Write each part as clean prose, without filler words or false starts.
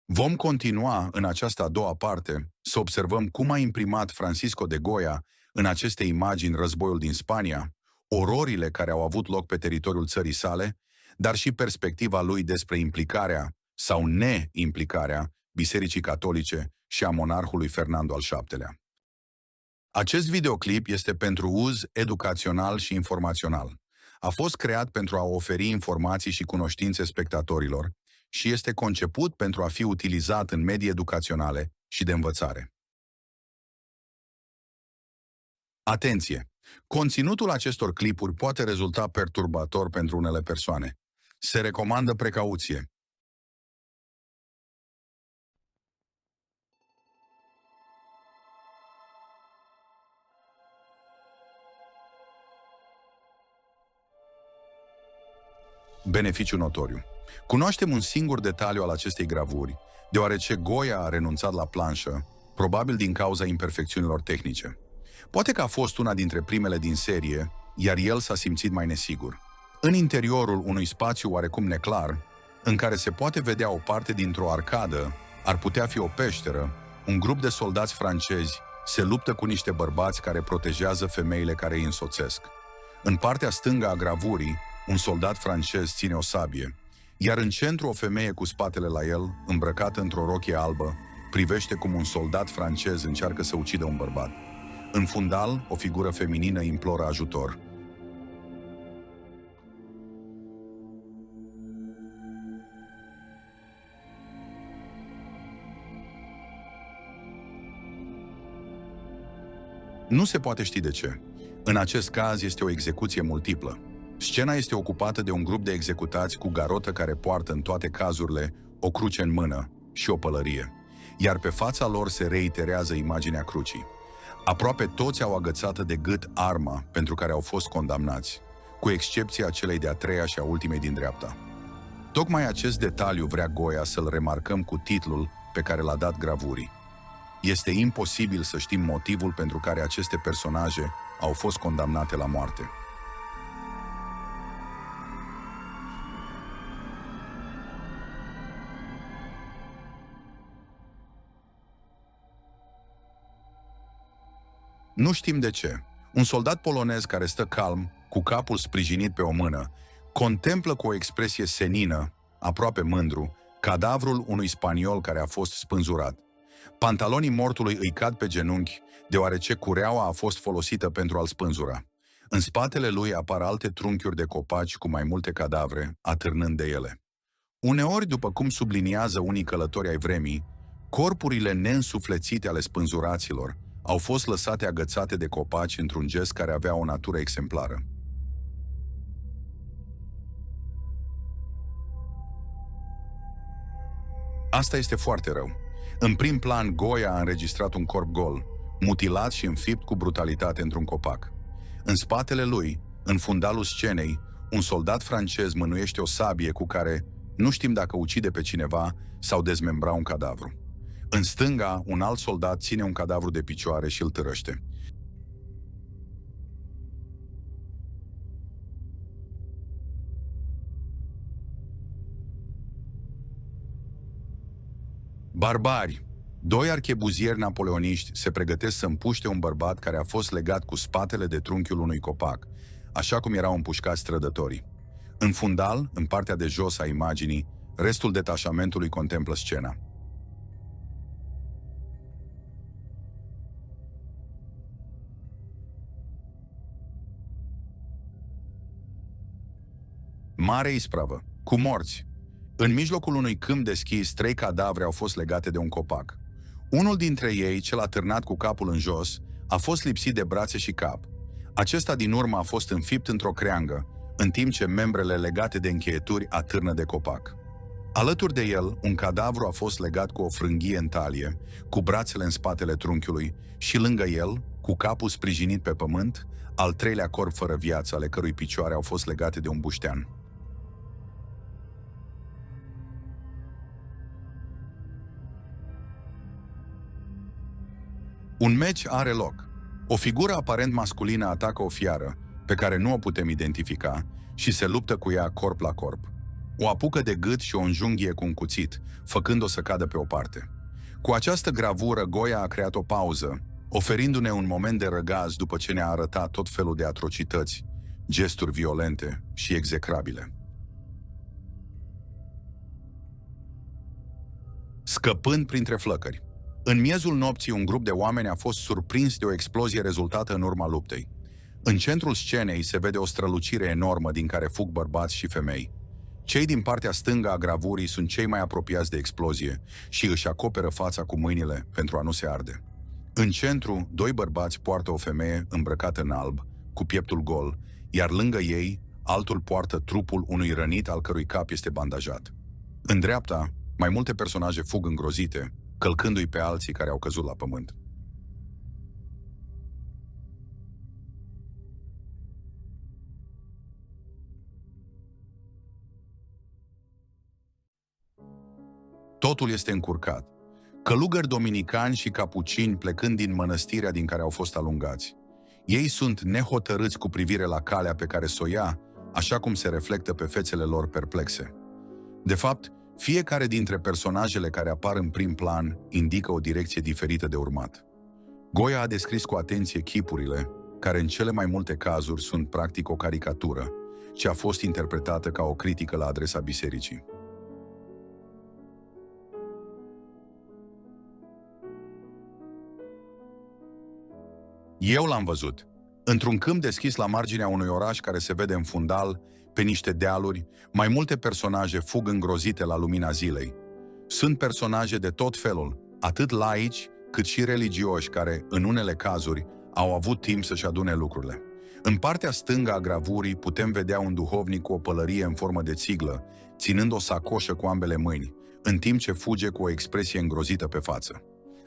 Vom continua în această a doua parte să observăm cum a imprimat Francisco de Goya în aceste imagini războiul din Spania, ororile care au avut loc pe teritoriul țării sale, dar și perspectiva lui despre implicarea sau neimplicarea Bisericii Catolice și a monarhului Fernando al VII-lea. Acest videoclip este pentru uz educațional și informațional. A fost creat pentru a oferi informații și cunoștințe spectatorilor și este conceput pentru a fi utilizat în medii educaționale și de învățare. Atenție! Conținutul acestor clipuri poate rezulta perturbator pentru unele persoane. Se recomandă precauție. Beneficiu notoriu. Cunoaștem un singur detaliu al acestei gravuri, deoarece Goya a renunțat la planșă, probabil din cauza imperfecțiunilor tehnice. Poate că a fost una dintre primele din serie, iar el s-a simțit mai nesigur. În interiorul unui spațiu oarecum neclar, în care se poate vedea o parte dintr-o arcadă, ar putea fi o peșteră, un grup de soldați francezi se luptă cu niște bărbați care protejează femeile care îi însoțesc. În partea stângă a gravurii, un soldat francez ține o sabie, iar în centru o femeie cu spatele la el, îmbrăcată într-o rochie albă, privește cum un soldat francez încearcă să ucidă un bărbat. În fundal, o figură feminină imploră ajutor. Nu se poate ști de ce. În acest caz este o execuție multiplă. Scena este ocupată de un grup de executați cu garotă care poartă în toate cazurile o cruce în mână și o pălărie, iar pe fața lor se reiterează imaginea crucii. Aproape toți au agățată de gât arma pentru care au fost condamnați, cu excepția celei de-a treia și a ultimei din dreapta. Tocmai acest detaliu vrea Goya să-l remarcăm cu titlul pe care l-a dat gravurii. Este imposibil să știm motivul pentru care aceste personaje au fost condamnate la moarte. Nu știm de ce. Un soldat polonez care stă calm, cu capul sprijinit pe o mână, contemplă cu o expresie senină, aproape mândru, cadavrul unui spaniol care a fost spânzurat. Pantalonii mortului îi cad pe genunchi, deoarece cureaua a fost folosită pentru a-l spânzura. În spatele lui apar alte trunchiuri de copaci cu mai multe cadavre, atârnând de ele. Uneori, după cum subliniază unii călători ai vremii, corpurile neînsuflețite ale spânzuraților au fost lăsate agățate de copaci într-un gest care avea o natură exemplară. Asta este foarte rău. În prim plan, Goya a înregistrat un corp gol, mutilat și înfipt cu brutalitate într-un copac. În spatele lui, în fundalul scenei, un soldat francez mânuiește o sabie cu care nu știm dacă ucide pe cineva sau dezmembra un cadavru. În stânga, un alt soldat ține un cadavru de picioare și îl târăște. Barbari! Doi archebuzieri napoleoniști se pregătesc să împuște un bărbat care a fost legat cu spatele de trunchiul unui copac, așa cum erau împușcați trădătorii. În fundal, în partea de jos a imaginii, restul detașamentului contemplă scena. Mare ispravă, cu morți. În mijlocul unui câmp deschis, 3 cadavre au fost legate de un copac. Unul dintre ei, cel atârnat cu capul în jos, a fost lipsit de brațe și cap. Acesta din urmă a fost înfipt într-o creangă, în timp ce membrele legate de încheieturi atârnă de copac. Alături de el, un cadavru a fost legat cu o frânghie în talie, cu brațele în spatele trunchiului și lângă el, cu capul sprijinit pe pământ, al treilea corp fără viață, ale cărui picioare au fost legate de un buștean. Un meci are loc. O figură aparent masculină atacă o fiară, pe care nu o putem identifica, și se luptă cu ea corp la corp. O apucă de gât și o înjunghie cu un cuțit, făcând-o să cadă pe o parte. Cu această gravură, Goya a creat o pauză, oferindu-ne un moment de răgaz după ce ne-a arătat tot felul de atrocități, gesturi violente și execrabile. Scăpând printre flăcări. În miezul nopții, un grup de oameni a fost surprins de o explozie rezultată în urma luptei. În centrul scenei se vede o strălucire enormă din care fug bărbați și femei. Cei din partea stângă a gravurii sunt cei mai apropiați de explozie și își acoperă fața cu mâinile pentru a nu se arde. În centru, doi bărbați poartă o femeie îmbrăcată în alb, cu pieptul gol, iar lângă ei, altul poartă trupul unui rănit al cărui cap este bandajat. În dreapta, mai multe personaje fug îngrozite, călcându-i pe alții care au căzut la pământ. Totul este încurcat. Călugări dominicani și capucini plecând din mănăstirea din care au fost alungați. Ei sunt nehotărâți cu privire la calea pe care s-o ia, așa cum se reflectă pe fețele lor perplexe. De fapt, fiecare dintre personajele care apar în prim plan indică o direcție diferită de urmat. Goya a descris cu atenție chipurile, care în cele mai multe cazuri sunt practic o caricatură, ce a fost interpretată ca o critică la adresa bisericii. Eu l-am văzut. Într-un câmp deschis la marginea unui oraș care se vede în fundal, pe niște dealuri, mai multe personaje fug îngrozite la lumina zilei. Sunt personaje de tot felul, atât laici cât și religioși, care, în unele cazuri, au avut timp să-și adune lucrurile. În partea stângă a gravurii putem vedea un duhovnic cu o pălărie în formă de țiglă, ținând o sacoșă cu ambele mâini, în timp ce fuge cu o expresie îngrozită pe față.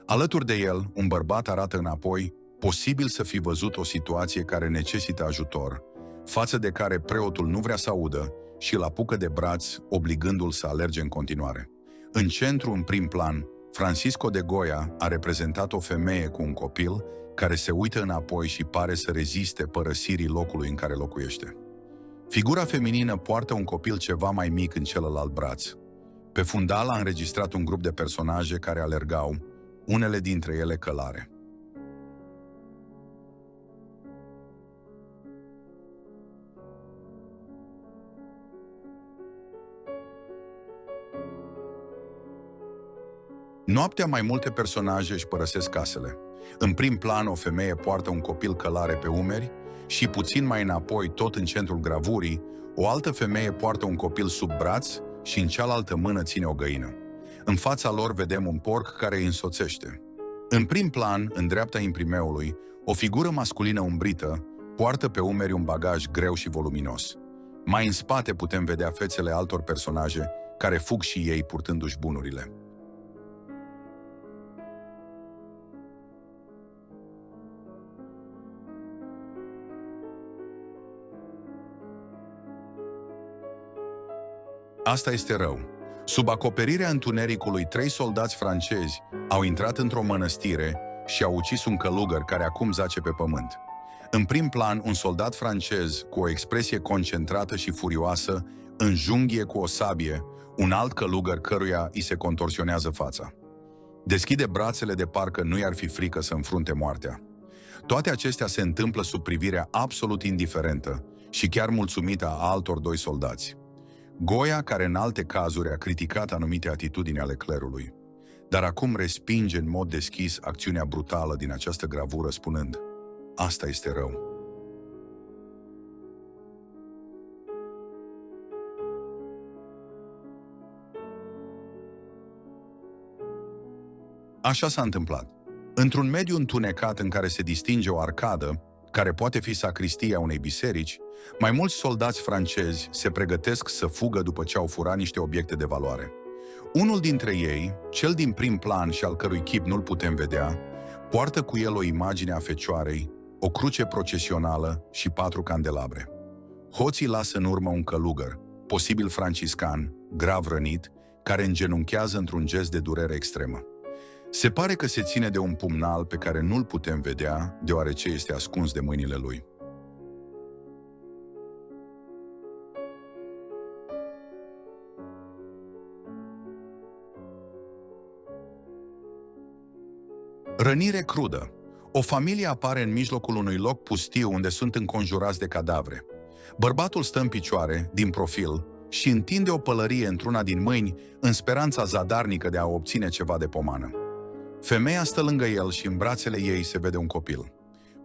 Alături de el, un bărbat arată înapoi, posibil să fi văzut o situație care necesită ajutor, față de care preotul nu vrea să audă și îl apucă de braț, obligându-l să alerge în continuare. În centru, în prim plan, Francisco de Goya a reprezentat o femeie cu un copil care se uită înapoi și pare să reziste părăsirii locului în care locuiește. Figura feminină poartă un copil ceva mai mic în celălalt braț. Pe fundal a înregistrat un grup de personaje care alergau, unele dintre ele călare. Noaptea, mai multe personaje își părăsesc casele. În prim plan, o femeie poartă un copil călare pe umeri și puțin mai înapoi, tot în centrul gravurii, o altă femeie poartă un copil sub braț și în cealaltă mână ține o găină. În fața lor vedem un porc care îi însoțește. În prim plan, în dreapta imprimeului, o figură masculină umbrită poartă pe umeri un bagaj greu și voluminos. Mai în spate putem vedea fețele altor personaje care fug și ei purtându-și bunurile. Asta este rău. Sub acoperirea întunericului, 3 soldați francezi au intrat într-o mănăstire și au ucis un călugăr care acum zace pe pământ. În prim plan, un soldat francez, cu o expresie concentrată și furioasă, înjunghie cu o sabie un alt călugăr căruia îi se contorsionează fața. Deschide brațele de parcă nu i-ar fi frică să înfrunte moartea. Toate acestea se întâmplă sub privirea absolut indiferentă și chiar mulțumită a altor 2 soldați. Goya, care în alte cazuri a criticat anumite atitudini ale clerului, dar acum respinge în mod deschis acțiunea brutală din această gravură, spunând: asta este rău. Așa s-a întâmplat. Într-un mediu întunecat în care se distinge o arcadă, care poate fi sacristia unei biserici, mai mulți soldați francezi se pregătesc să fugă după ce au furat niște obiecte de valoare. Unul dintre ei, cel din prim plan și al cărui chip nu-l putem vedea, poartă cu el o imagine a Fecioarei, o cruce procesională și 4 candelabre. Hoții lasă în urmă un călugăr, posibil franciscan, grav rănit, care îngenunchează într-un gest de durere extremă. Se pare că se ține de un pumnal pe care nu-l putem vedea, deoarece este ascuns de mâinile lui. Rănire crudă. O familie apare în mijlocul unui loc pustiu unde sunt înconjurați de cadavre. Bărbatul stă în picioare, din profil, și întinde o pălărie într-una din mâini în speranța zadarnică de a obține ceva de pomană. Femeia stă lângă el și în brațele ei se vede un copil.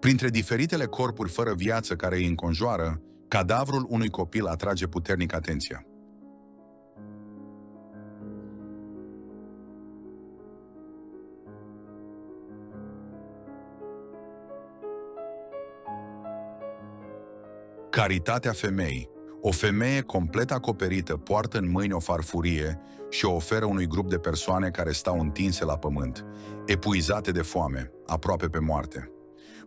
Printre diferitele corpuri fără viață care îi înconjoară, cadavrul unui copil atrage puternic atenția. Caritatea femeii. O femeie complet acoperită poartă în mâini o farfurie și o oferă unui grup de persoane care stau întinse la pământ, epuizate de foame, aproape pe moarte.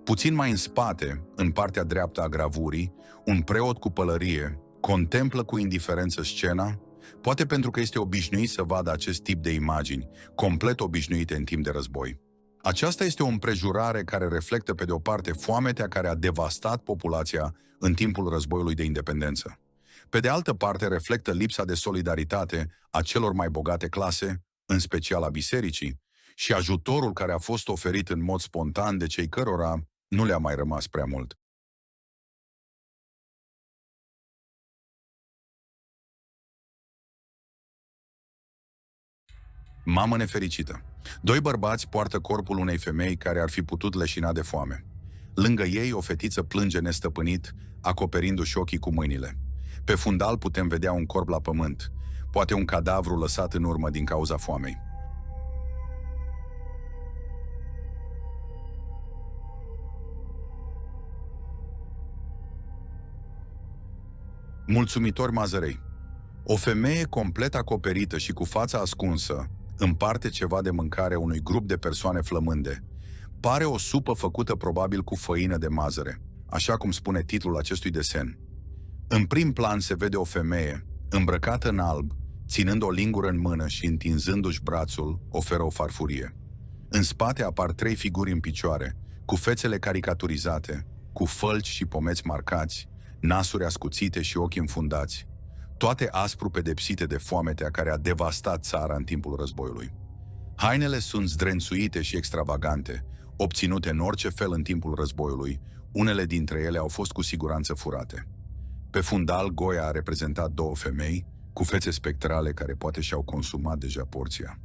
Puțin mai în spate, în partea dreaptă a gravurii, un preot cu pălărie contemplă cu indiferență scena, poate pentru că este obișnuit să vadă acest tip de imagini, complet obișnuite în timp de război. Aceasta este o împrejurare care reflectă pe de o parte foametea care a devastat populația în timpul războiului de independență. Pe de altă parte reflectă lipsa de solidaritate a celor mai bogate clase, în special a bisericii, și ajutorul care a fost oferit în mod spontan de cei cărora nu le-a mai rămas prea mult. Mamă nefericită. Doi bărbați poartă corpul unei femei care ar fi putut leșina de foame. Lângă ei, o fetiță plânge nestăpânit, acoperindu-și ochii cu mâinile. Pe fundal putem vedea un corp la pământ, poate un cadavru lăsat în urmă din cauza foamei. Mulțumitori Mazărei. O femeie complet acoperită și cu fața ascunsă împarte ceva de mâncare unui grup de persoane flămânde. Pare o supă făcută probabil cu făină de mazăre, așa cum spune titlul acestui desen. În prim plan se vede o femeie, îmbrăcată în alb, ținând o lingură în mână și întinzându-și brațul, oferă o farfurie. În spate apar trei figuri în picioare, cu fețele caricaturizate, cu fălci și pomeți marcați, nasuri ascuțite și ochi înfundați, toate aspru pedepsite de foametea care a devastat țara în timpul războiului. Hainele sunt zdrențuite și extravagante, obținute în orice fel în timpul războiului, unele dintre ele au fost cu siguranță furate. Pe fundal, Goya a reprezentat două femei, cu fețe spectrale care poate și-au consumat deja porția.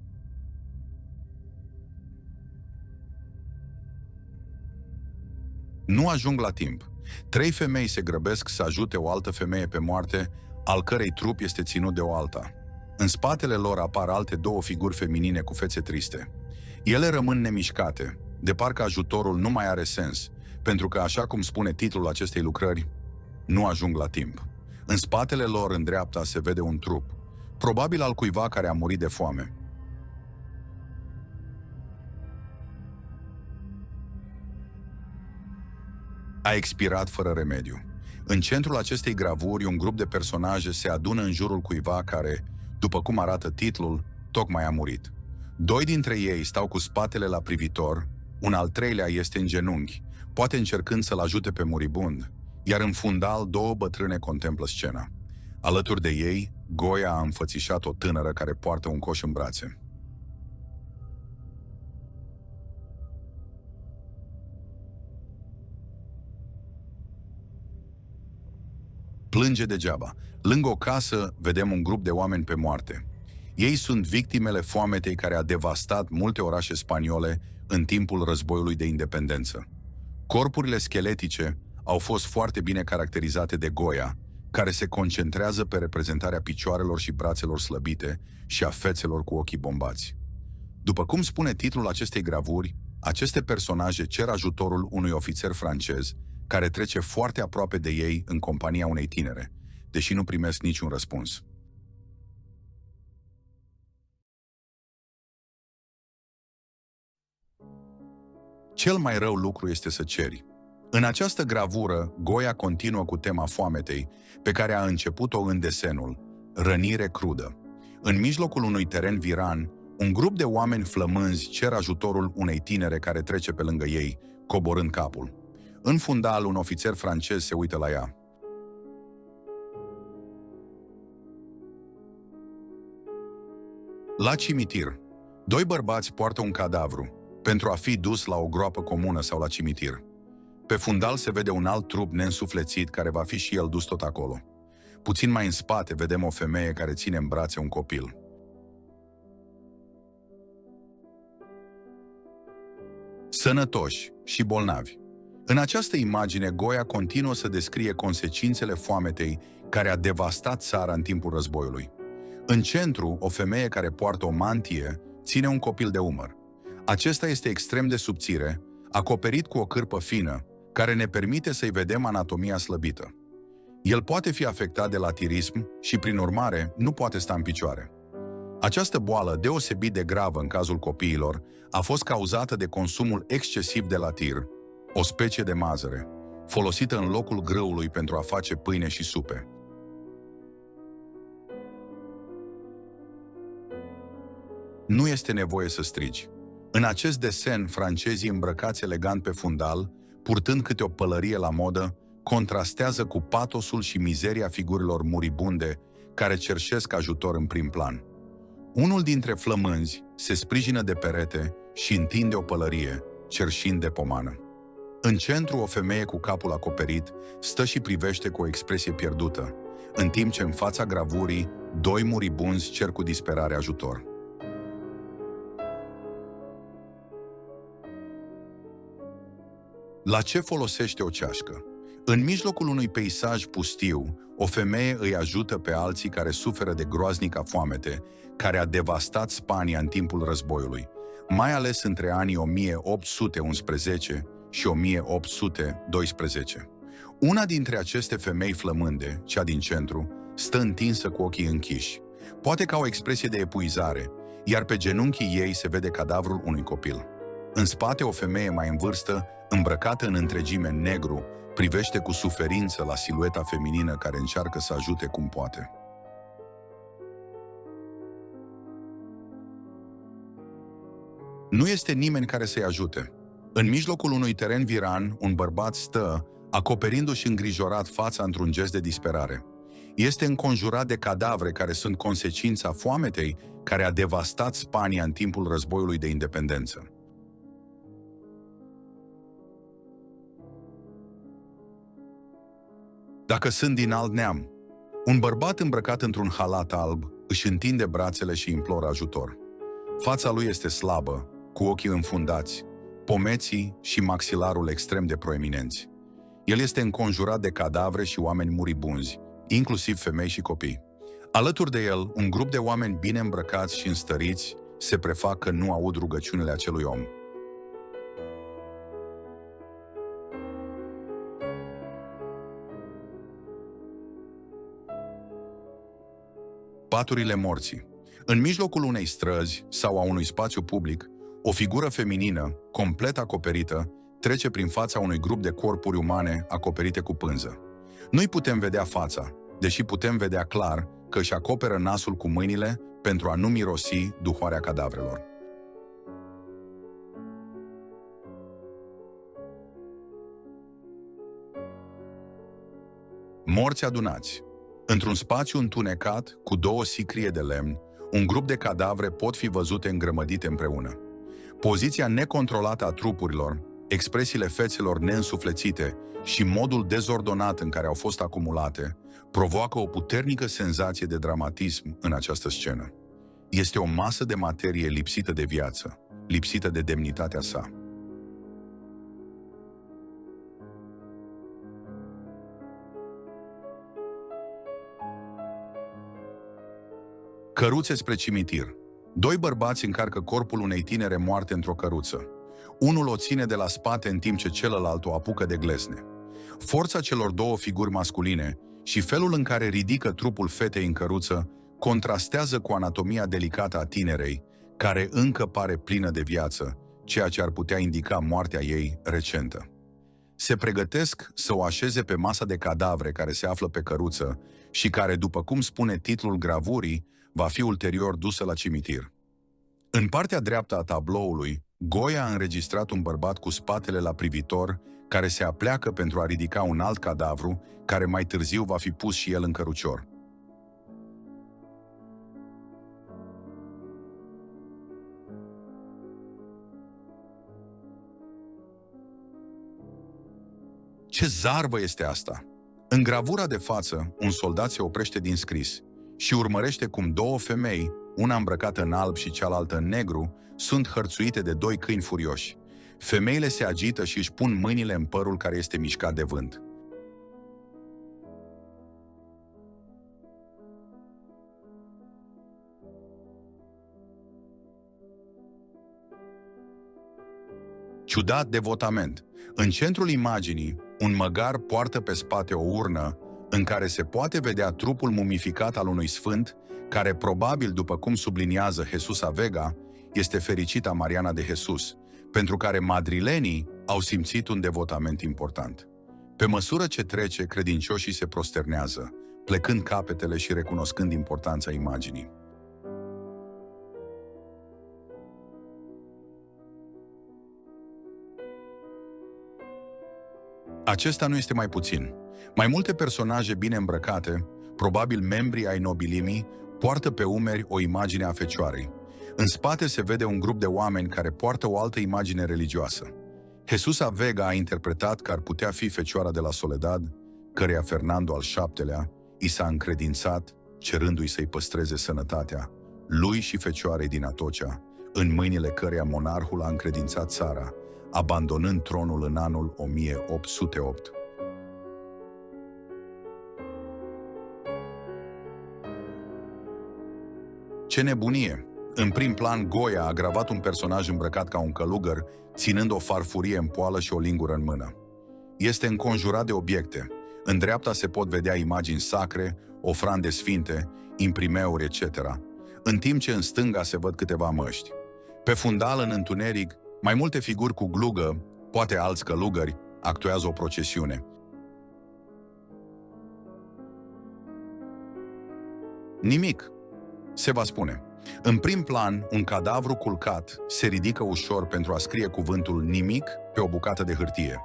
Nu ajung la timp. Trei femei se grăbesc să ajute o altă femeie pe moarte, al cărei trup este ținut de o alta. În spatele lor apar alte două figuri feminine cu fețe triste. Ele rămân nemișcate, de parcă ajutorul nu mai are sens, pentru că, așa cum spune titlul acestei lucrări, nu ajung la timp. În spatele lor, în dreapta, se vede un trup, probabil al cuiva care a murit de foame. A expirat fără remediu. În centrul acestei gravuri, un grup de personaje se adună în jurul cuiva care, după cum arată titlul, tocmai a murit. Doi dintre ei stau cu spatele la privitor, un al treilea este în genunchi, poate încercând să-l ajute pe muribund, iar în fundal două bătrâne contemplă scena. Alături de ei, Goya a înfățișat o tânără care poartă un coș în brațe. Plânge degeaba. Lângă o casă vedem un grup de oameni pe moarte. Ei sunt victimele foametei care a devastat multe orașe spaniole în timpul războiului de independență. Corpurile scheletice au fost foarte bine caracterizate de Goya, care se concentrează pe reprezentarea picioarelor și brațelor slăbite și a fețelor cu ochii bombați. După cum spune titlul acestei gravuri, aceste personaje cer ajutorul unui ofițer francez care trece foarte aproape de ei în compania unei tinere, deși nu primesc niciun răspuns. Cel mai rău lucru este să ceri. În această gravură, Goya continuă cu tema foametei, pe care a început-o în desenul Rănire crudă. În mijlocul unui teren viran, un grup de oameni flămânzi cer ajutorul unei tinere care trece pe lângă ei, coborând capul. În fundal, un ofițer francez se uită la ea. La cimitir, doi bărbați poartă un cadavru. pentru a fi dus la o groapă comună sau la cimitir. Pe fundal se vede un alt trup neînsuflețit care va fi și el dus tot acolo. Puțin mai în spate vedem o femeie care ține în brațe un copil. Sănătoși și bolnavi. În această imagine, Goia continuă să descrie consecințele foametei care a devastat țara în timpul războiului. În centru, o femeie care poartă o mantie ține un copil de umăr. Acesta este extrem de subțire, acoperit cu o cârpă fină, care ne permite să-i vedem anatomia slăbită. El poate fi afectat de latirism și, prin urmare, nu poate sta în picioare. Această boală, deosebit de gravă în cazul copiilor, a fost cauzată de consumul excesiv de latir, o specie de mazăre, folosită în locul grâului pentru a face pâine și supe. Nu este nevoie să strigi. În acest desen, francezii îmbrăcați elegant pe fundal, purtând câte o pălărie la modă, contrastează cu patosul și mizeria figurilor muribunde care cerșesc ajutor în prim plan. Unul dintre flămânzi se sprijină de perete și întinde o pălărie, cerșind de pomană. În centru, o femeie cu capul acoperit stă și privește cu o expresie pierdută, în timp ce în fața gravurii, doi muribunzi cer cu disperare ajutor. La ce folosește o ceașcă? În mijlocul unui peisaj pustiu, o femeie îi ajută pe alții care suferă de groaznica foamete, care a devastat Spania în timpul războiului, mai ales între anii 1811 și 1812. Una dintre aceste femei flămânde, cea din centru, stă întinsă cu ochii închiși, poate ca o expresie de epuizare, iar pe genunchii ei se vede cadavrul unui copil. În spate, o femeie mai în vârstă, îmbrăcată în întregime în negru, privește cu suferință la silueta feminină care încearcă să ajute cum poate. Nu este nimeni care să-i ajute. În mijlocul unui teren viran, un bărbat stă, acoperindu-și îngrijorat fața într-un gest de disperare. Este înconjurat de cadavre care sunt consecința foametei care a devastat Spania în timpul războiului de independență. Dacă sunt din alt neam, un bărbat îmbrăcat într-un halat alb își întinde brațele și imploră ajutor. Fața lui este slabă, cu ochii înfundați, pomeții și maxilarul extrem de proeminenți. El este înconjurat de cadavre și oameni muribunzi, inclusiv femei și copii. Alături de el, un grup de oameni bine îmbrăcați și înstăriți se prefac că nu aud rugăciunile acelui om. Paturile morții. În mijlocul unei străzi sau a unui spațiu public, o figură feminină, complet acoperită, trece prin fața unui grup de corpuri umane acoperite cu pânză. Nu-i putem vedea fața, deși putem vedea clar că își acoperă nasul cu mâinile pentru a nu mirosi duhoarea cadavrelor. Morți adunați. Într-un spațiu întunecat, cu două sicrie de lemn, un grup de cadavre pot fi văzute îngrămădite împreună. Poziția necontrolată a trupurilor, expresiile fețelor neînsuflețite și modul dezordonat în care au fost acumulate provoacă o puternică senzație de dramatism în această scenă. Este o masă de materie lipsită de viață, lipsită de demnitatea sa. Căruțe spre cimitir. Doi bărbați încarcă corpul unei tinere moarte într-o căruță. Unul o ține de la spate în timp ce celălalt o apucă de glesne. Forța celor două figuri masculine și felul în care ridică trupul fetei în căruță contrastează cu anatomia delicată a tinerei, care încă pare plină de viață, ceea ce ar putea indica moartea ei recentă. Se pregătesc să o așeze pe masa de cadavre care se află pe căruță și care, după cum spune titlul gravurii, va fi ulterior dusă la cimitir. În partea dreaptă a tabloului, Goya a înregistrat un bărbat cu spatele la privitor, care se apleacă pentru a ridica un alt cadavru, care mai târziu va fi pus și el în cărucior. Ce zarvă este asta! În gravura de față, un soldat se oprește din scris și urmărește cum două femei, una îmbrăcată în alb și cealaltă în negru, sunt hărțuite de doi câini furioși. Femeile se agită și își pun mâinile în părul care este mișcat de vânt. Ciudat devotament. În centrul imaginii, un măgar poartă pe spate o urnă în care se poate vedea trupul mumificat al unui sfânt, care probabil, după cum subliniază Jesus Vega, este fericita Mariana de Jesus, pentru care madrilenii au simțit un devotament important. Pe măsură ce trece, credincioșii se prosternează, plecând capetele și recunoscând importanța imaginii. Acesta nu este mai puțin. Mai multe personaje bine îmbrăcate, probabil membri ai nobilimii, poartă pe umeri o imagine a Fecioarei. În spate se vede un grup de oameni care poartă o altă imagine religioasă. Jesus Vega a interpretat că ar putea fi Fecioara de la Soledad, căreia Fernando al VII-lea i s-a încredințat, cerându-i să-i păstreze sănătatea, lui și Fecioarei din Atocea, în mâinile căreia monarhul a încredințat țara, abandonând tronul în anul 1808. Ce nebunie! În prim plan, Goya a gravat un personaj îmbrăcat ca un călugăr, ținând o farfurie în poală și o lingură în mână. Este înconjurat de obiecte. În dreapta se pot vedea imagini sacre, ofrande sfinte, imprimeuri, etc., în timp ce în stânga se văd câteva măști. Pe fundal, în întuneric, mai multe figuri cu glugă, poate alți călugări, actuează o procesiune. Nimic, se va spune. În prim plan, un cadavru culcat se ridică ușor pentru a scrie cuvântul nimic pe o bucată de hârtie.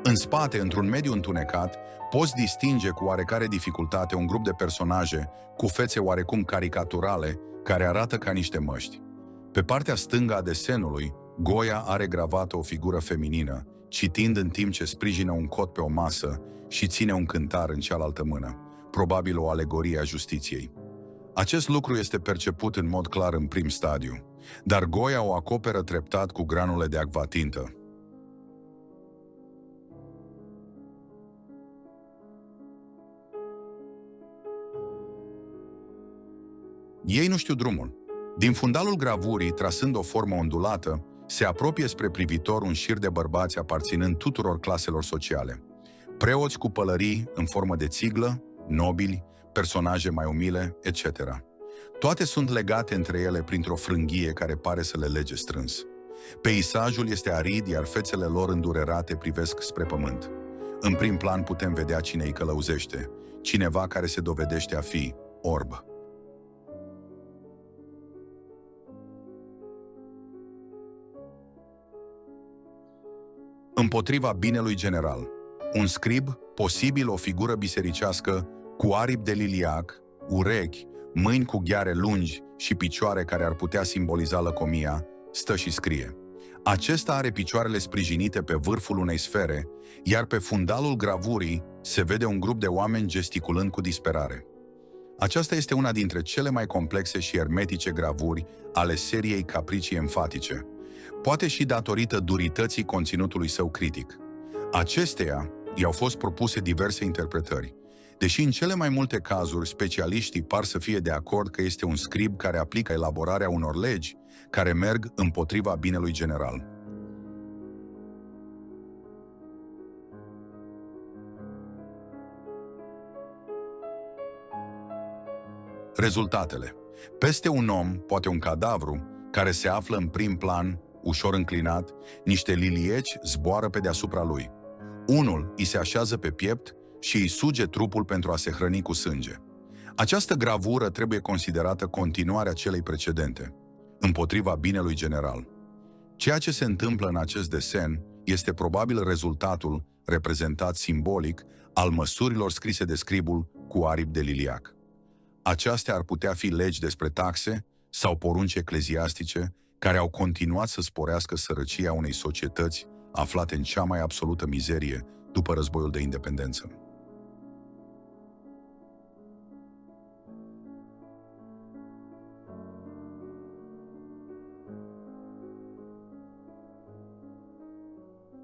În spate, într-un mediu întunecat, poți distinge cu oarecare dificultate un grup de personaje cu fețe oarecum caricaturale, care arată ca niște măști. Pe partea stângă a desenului, Goya are gravată o figură feminină, citind în timp ce sprijină un cot pe o masă și ține un cântar în cealaltă mână, probabil o alegorie a justiției. Acest lucru este perceput în mod clar în prim stadiu, dar Goya o acoperă treptat cu granule de acvatintă. Ei nu știu drumul. Din fundalul gravurii, trasând o formă ondulată, se apropie spre privitor un șir de bărbați aparținând tuturor claselor sociale. Preoți cu pălării în formă de țiglă, nobili, personaje mai umile, etc. Toate sunt legate între ele printr-o frânghie care pare să le lege strâns. Peisajul este arid, iar fețele lor îndurerate privesc spre pământ. În prim plan putem vedea cine îi călăuzește, cineva care se dovedește a fi orb. Împotriva binelui general. Un scrib, posibil o figură bisericească, cu aripi de liliac, urechi, mâini cu gheare lungi și picioare care ar putea simboliza lăcomia, stă și scrie. Acesta are picioarele sprijinite pe vârful unei sfere, iar pe fundalul gravurii se vede un grup de oameni gesticulând cu disperare. Aceasta este una dintre cele mai complexe și ermetice gravuri ale seriei Capricii Enfatice, poate și datorită durității conținutului său critic. Acesteia i-au fost propuse diverse interpretări, deși în cele mai multe cazuri specialiștii par să fie de acord că este un scrib care aplică elaborarea unor legi care merg împotriva binelui general. Rezultatele. Peste un om, poate un cadavru, care se află în prim plan, ușor înclinat, niște lilieci zboară pe deasupra lui. Unul îi se așează pe piept și îi suge trupul pentru a se hrăni cu sânge. Această gravură trebuie considerată continuarea celei precedente, împotriva binelui general. Ceea ce se întâmplă în acest desen este probabil rezultatul, reprezentat simbolic, al măsurilor scrise de scribul cu aripi de liliac. Acestea ar putea fi legi despre taxe sau porunci ecleziastice care au continuat să sporească sărăcia unei societăți aflate în cea mai absolută mizerie după războiul de independență.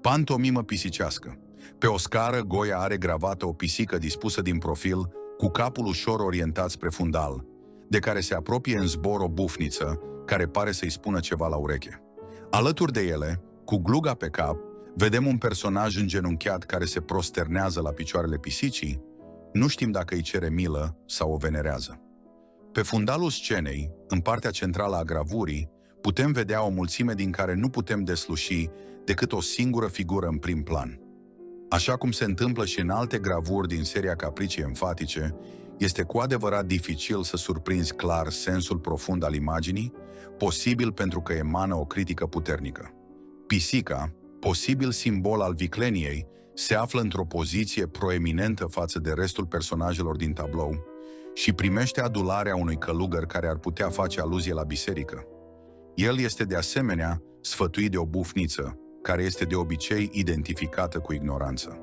Pantomimă pisicească. Pe o scară, Goya are gravată o pisică dispusă din profil, cu capul ușor orientat spre fundal, de care se apropie în zbor o bufniță, care pare să-i spună ceva la ureche. Alături de ele, cu gluga pe cap, vedem un personaj îngenunchiat care se prosternează la picioarele pisicii. Nu știm dacă îi cere milă sau o venerează. Pe fundalul scenei, în partea centrală a gravurii, putem vedea o mulțime din care nu putem desluși decât o singură figură în prim plan. Așa cum se întâmplă și în alte gravuri din seria Capricii Enfatice, este cu adevărat dificil să surprinzi clar sensul profund al imaginii, posibil pentru că emană o critică puternică. Pisica, posibil simbol al vicleniei, se află într-o poziție proeminentă față de restul personajelor din tablou și primește adularea unui călugăr care ar putea face aluzie la biserică. El este de asemenea sfătuit de o bufniță, care este de obicei identificată cu ignoranță.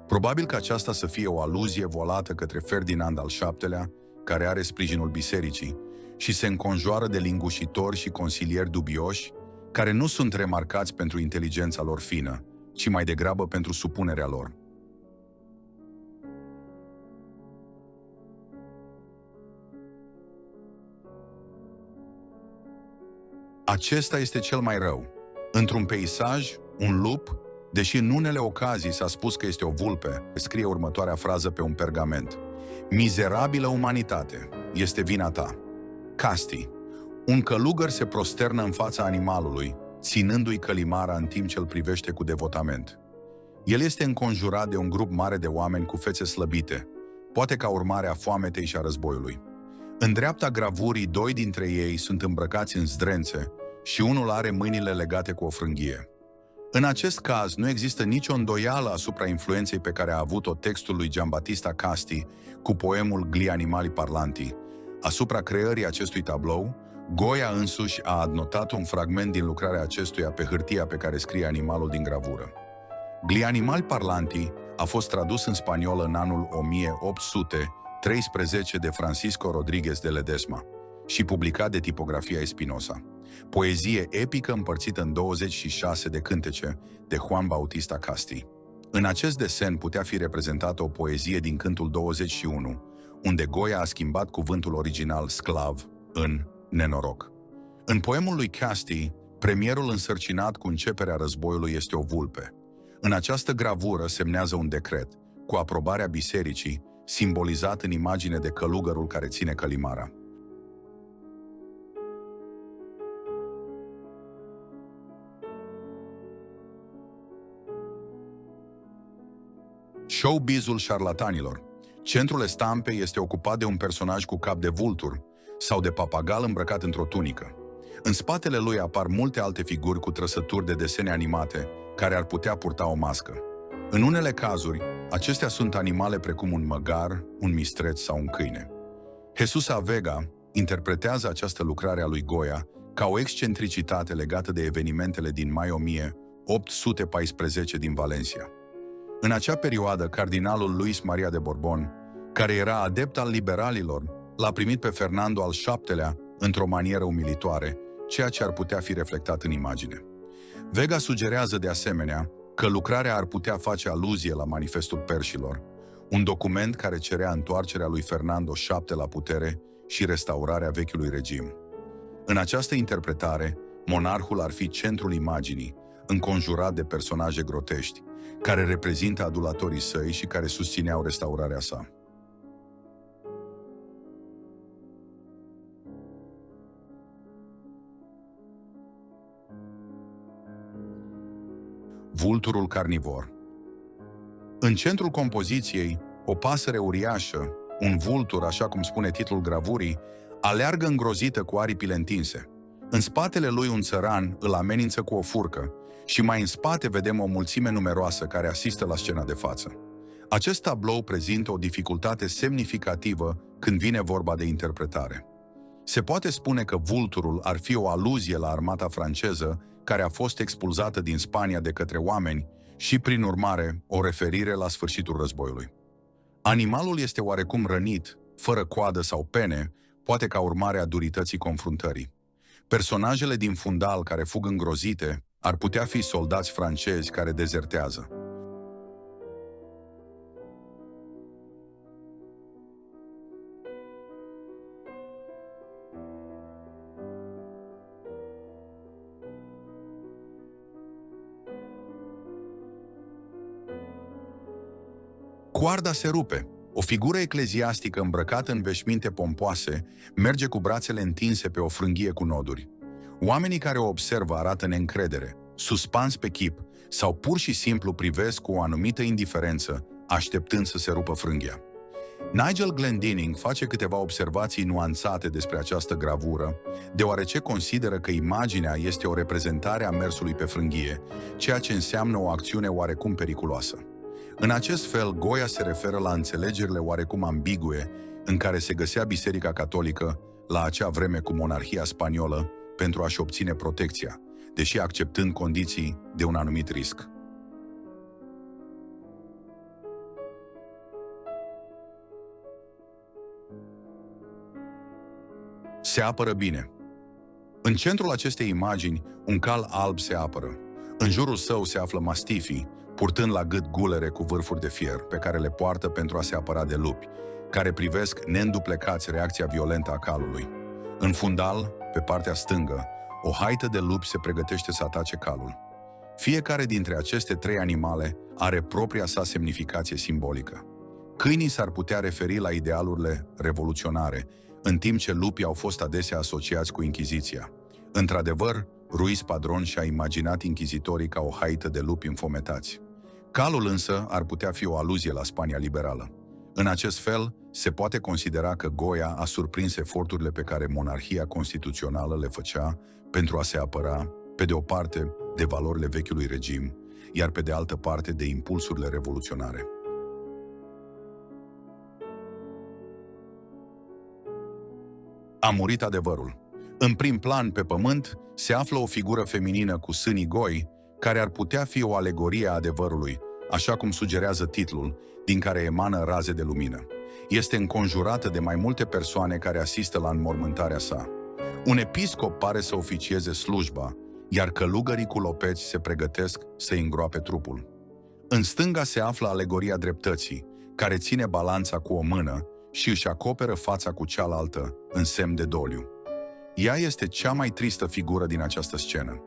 Probabil că aceasta să fie o aluzie volată către Ferdinand al VII-lea, care are sprijinul bisericii, și se înconjoară de lingușitori și consilieri dubioși, care nu sunt remarcați pentru inteligența lor fină, ci mai degrabă pentru supunerea lor. Acesta este cel mai rău. Într-un peisaj, un lup, deși în unele ocazii s-a spus că este o vulpe, scrie următoarea frază pe un pergament. Mizerabilă umanitate, este vina ta. Casti. Un călugăr se prosternă în fața animalului, ținându-i călimara în timp ce îl privește cu devotament. El este înconjurat de un grup mare de oameni cu fețe slăbite, poate ca urmare a foametei și a războiului. În dreapta gravurii, doi dintre ei sunt îmbrăcați în zdrențe și unul are mâinile legate cu o frânghie. În acest caz, nu există nicio îndoială asupra influenței pe care a avut-o textul lui Giambattista Casti cu poemul Gli animali parlanti. Asupra creării acestui tablou, Goya însuși a adnotat un fragment din lucrarea acestuia pe hârtia pe care scrie animalul din gravură. Gli animali parlanti a fost tradus în spaniolă în anul 1813 de Francisco Rodríguez de Ledesma și publicat de Tipografia Espinosa. Poezie epică împărțită în 26 de cântece de Juan Bautista Casti. În acest desen putea fi reprezentată o poezie din cântul 21, unde Goya a schimbat cuvântul original sclav în nenoroc. În poemul lui Casti, premierul însărcinat cu începerea războiului este o vulpe. În această gravură semnează un decret, cu aprobarea bisericii, simbolizat în imagine de călugărul care ține călimara. Showbizul șarlatanilor. Centrul estampei este ocupat de un personaj cu cap de vultur sau de papagal îmbrăcat într-o tunică. În spatele lui apar multe alte figuri cu trăsături de desene animate, care ar putea purta o mască. În unele cazuri, acestea sunt animale precum un măgar, un mistreț sau un câine. Jesús Vega interpretează această lucrare a lui Goya ca o excentricitate legată de evenimentele din mai 1814 din Valencia. În acea perioadă, cardinalul Luis Maria de Borbón, care era adept al liberalilor, l-a primit pe Fernando al VII-lea într-o manieră umilitoare, ceea ce ar putea fi reflectat în imagine. Vega sugerează de asemenea că lucrarea ar putea face aluzie la Manifestul Perșilor, un document care cerea întoarcerea lui Fernando VII la putere și restaurarea vechiului regim. În această interpretare, monarhul ar fi centrul imaginii, înconjurat de personaje grotești, care reprezintă adulatorii săi și care susțineau restaurarea sa. Vulturul carnivor. În centrul compoziției, o pasăre uriașă, un vultur, așa cum spune titlul gravurii, aleargă îngrozită cu aripile întinse. În spatele lui un țăran îl amenință cu o furcă și mai în spate vedem o mulțime numeroasă care asistă la scena de față. Acest tablou prezintă o dificultate semnificativă când vine vorba de interpretare. Se poate spune că vulturul ar fi o aluzie la armata franceză care a fost expulzată din Spania de către oameni și, prin urmare, o referire la sfârșitul războiului. Animalul este oarecum rănit, fără coadă sau pene, poate ca urmare a durității confruntării. Personajele din fundal care fug îngrozite ar putea fi soldați francezi care dezertează. Coarda se rupe. O figură ecleziastică îmbrăcată în veșminte pompoase merge cu brațele întinse pe o frânghie cu noduri. Oamenii care o observă arată neîncredere, suspansi pe chip sau pur și simplu privesc cu o anumită indiferență, așteptând să se rupă frânghia. Nigel Glendinning face câteva observații nuanțate despre această gravură, deoarece consideră că imaginea este o reprezentare a mersului pe frânghie, ceea ce înseamnă o acțiune oarecum periculoasă. În acest fel, Goya se referă la înțelegerile oarecum ambigue în care se găsea Biserica Catolică la acea vreme cu monarhia spaniolă pentru a-și obține protecția, deși acceptând condiții de un anumit risc. Se apără bine. În centrul acestei imagini, un cal alb se apără. În jurul său se află mastifii, purtând la gât gulere cu vârfuri de fier, pe care le poartă pentru a se apăra de lupi, care privesc neînduplecați reacția violentă a calului. În fundal, pe partea stângă, o haită de lupi se pregătește să atace calul. Fiecare dintre aceste trei animale are propria sa semnificație simbolică. Câinii s-ar putea referi la idealurile revoluționare, în timp ce lupii au fost adesea asociați cu Inchiziția. Într-adevăr, Ruiz Padrón și-a imaginat inchizitorii ca o haită de lupi înfometați. Calul însă ar putea fi o aluzie la Spania liberală. În acest fel, se poate considera că Goya a surprins eforturile pe care monarhia constituțională le făcea pentru a se apăra, pe de o parte, de valorile vechiului regim, iar pe de altă parte de impulsurile revoluționare. A murit adevărul. În prim plan, pe pământ, se află o figură feminină cu sânii goi, care ar putea fi o alegorie a adevărului, așa cum sugerează titlul, din care emană raze de lumină. Este înconjurată de mai multe persoane care asistă la înmormântarea sa. Un episcop pare să oficieze slujba, iar călugării cu lopeți se pregătesc să îngroape trupul. În stânga se află alegoria dreptății, care ține balanța cu o mână și își acoperă fața cu cealaltă în semn de doliu. Ea este cea mai tristă figură din această scenă.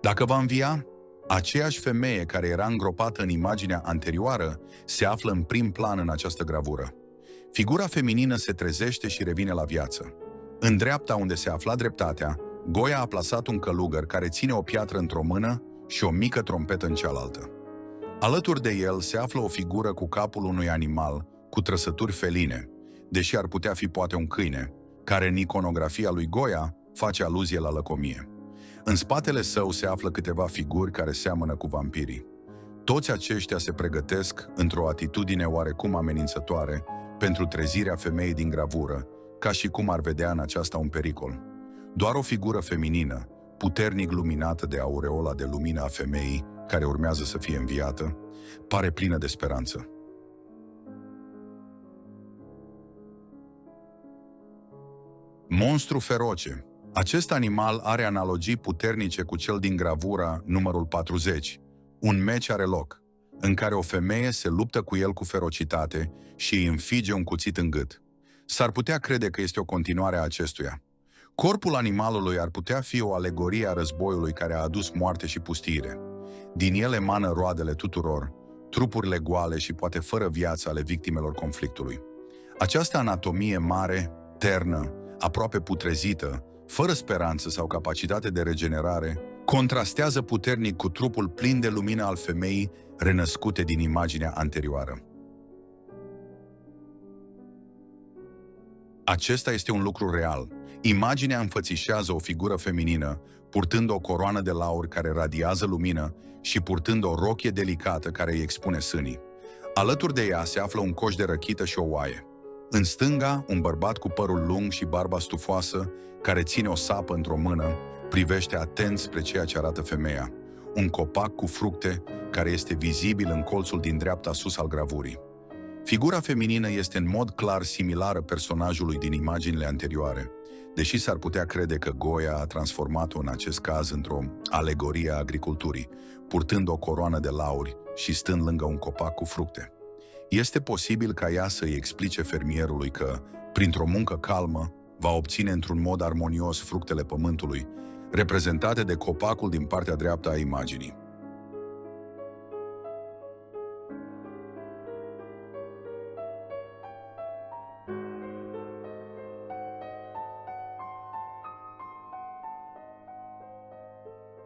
Dacă va învia, aceeași femeie care era îngropată în imaginea anterioară se află în prim plan în această gravură. Figura feminină se trezește și revine la viață. În dreapta, unde se afla dreptatea, Goya a plasat un călugăr care ține o piatră într-o mână și o mică trompetă în cealaltă. Alături de el se află o figură cu capul unui animal cu trăsături feline, deși ar putea fi poate un câine, care în iconografia lui Goya face aluzie la lăcomie. În spatele său se află câteva figuri care seamănă cu vampirii. Toți aceștia se pregătesc într-o atitudine oarecum amenințătoare pentru trezirea femeii din gravură, ca și cum ar vedea în aceasta un pericol. Doar o figură feminină, puternic luminată de aureola de lumină a femeii, care urmează să fie înviată, pare plină de speranță. Monstru feroce. Acest animal are analogii puternice cu cel din gravura numărul 40. Un meci are loc, în care o femeie se luptă cu el cu ferocitate și îi înfige un cuțit în gât. S-ar putea crede că este o continuare a acestuia. Corpul animalului ar putea fi o alegorie a războiului care a adus moarte și pustiire. Din el emană roadele tuturor, trupurile goale și poate fără viață ale victimelor conflictului. Această anatomie mare, ternă, aproape putrezită, fără speranță sau capacitate de regenerare, contrastează puternic cu trupul plin de lumină al femeii renăscute din imaginea anterioară. Acesta este un lucru real. Imaginea înfățișează o figură feminină, purtând o coroană de lauri care radiază lumină și purtând o rochie delicată care îi expune sânii. Alături de ea se află un coș de răchită și o oaie. În stânga, un bărbat cu părul lung și barba stufoasă, care ține o sapă într-o mână, privește atent spre ceea ce arată femeia. Un copac cu fructe, care este vizibil în colțul din dreapta sus al gravurii. Figura feminină este în mod clar similară personajului din imaginile anterioare, deși s-ar putea crede că Goya a transformat-o în acest caz într-o alegorie a agriculturii, purtând o coroană de lauri și stând lângă un copac cu fructe. Este posibil ca ea să-i explice fermierului că, printr-o muncă calmă, va obține într-un mod armonios fructele pământului, reprezentate de copacul din partea dreaptă a imaginii.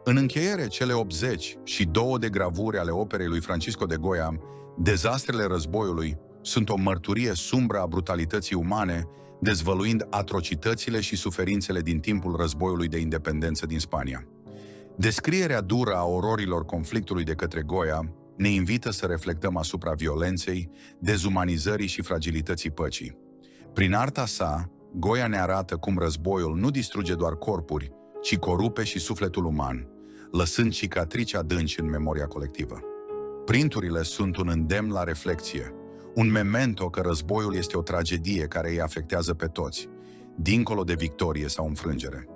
În încheiere, cele 82 de gravuri ale operei lui Francisco de Goya, Dezastrele războiului, sunt o mărturie sumbră a brutalității umane, dezvăluind atrocitățile și suferințele din timpul războiului de independență din Spania. Descrierea dură a ororilor conflictului de către Goya ne invită să reflectăm asupra violenței, dezumanizării și fragilității păcii. Prin arta sa, Goya ne arată cum războiul nu distruge doar corpuri, ci corupe și sufletul uman, lăsând cicatrici adânci în memoria colectivă. Printurile sunt un îndemn la reflexie, un memento că războiul este o tragedie care îi afectează pe toți, dincolo de victorie sau înfrângere.